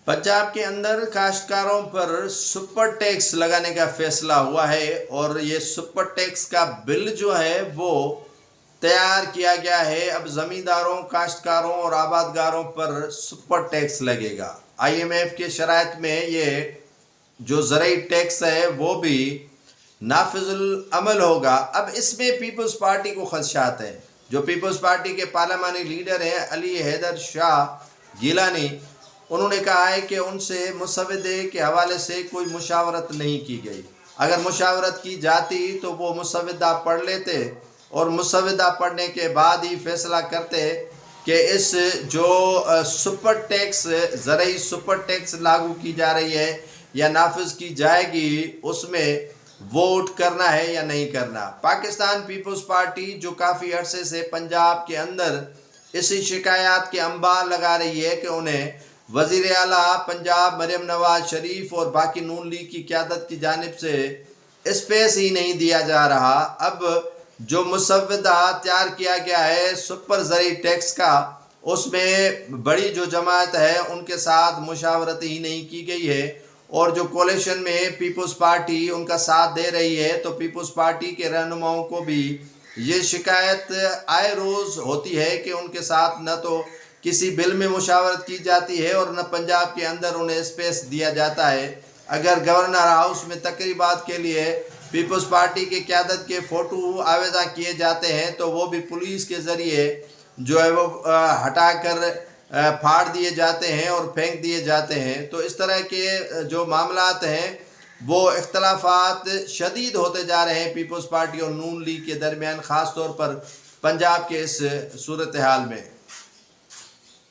पंजाब के अंदर काश्तकारों पर सुपर टैक्स लगाने का फैसला हुआ है और ये सुपर टैक्स का बिल जो है वो तैयार किया गया है। अब ज़मींदारों, काश्तकारों और आबादगारों पर सुपर टैक्स लगेगा। IMF के शराइत में ये जो ज़रई टैक्स है वो भी नाफिजुल अमल होगा। अब इसमें पीपल्स पार्टी को खदशात है। जो पीपल्स पार्टी के पार्लियामानी लीडर हैं अली हैदर शाह गिलानी, उन्होंने कहा है कि उनसे मुसवदे के हवाले से कोई मुशावरत नहीं की गई। अगर मुशावरत की जाती तो वो मुसवदा पढ़ लेते और मुसवदा पढ़ने के बाद ही फैसला करते कि इस जो सुपर टैक्स, ज़रई सुपर टैक्स लागू की जा रही है या नाफिज की जाएगी, उसमें वोट करना है या नहीं करना। पाकिस्तान पीपल्स पार्टी जो काफ़ी अरसे से पंजाब के अंदर इसी शिकायत के अंबार लगा रही है कि उन्हें वज़ीर आला पंजाब मरियम नवाज शरीफ और बाकी नून लीग की क़यादत की जानिब से स्पेस ही नहीं दिया जा रहा। अब जो मुसवदा तैयार किया गया है सुपर ज़रई टैक्स का, उसमें बड़ी जो जमात है उनके साथ मुशावरत ही नहीं की गई है और जो कोलिशन में पीपल्स पार्टी उनका साथ दे रही है, तो पीपल्स पार्टी के रहनुमाओं को भी ये शिकायत आए रोज़ होती है कि उनके साथ न तो किसी बिल में मुशावरत की जाती है और न पंजाब के अंदर उन्हें स्पेस दिया जाता है। अगर गवर्नर हाउस में तकरीबात के लिए पीपल्स पार्टी के क़यादत के फ़ोटो आवेज़ा किए जाते हैं तो वो भी पुलिस के ज़रिए जो है वो हटा कर फाड़ दिए जाते हैं और फेंक दिए जाते हैं। तो इस तरह के जो मामलात हैं वो इख्तलाफात शदीद होते जा रहे हैं पीपल्स पार्टी और नून लीग के दरमियान, ख़ास तौर पर पंजाब के इस सूरत हाल में।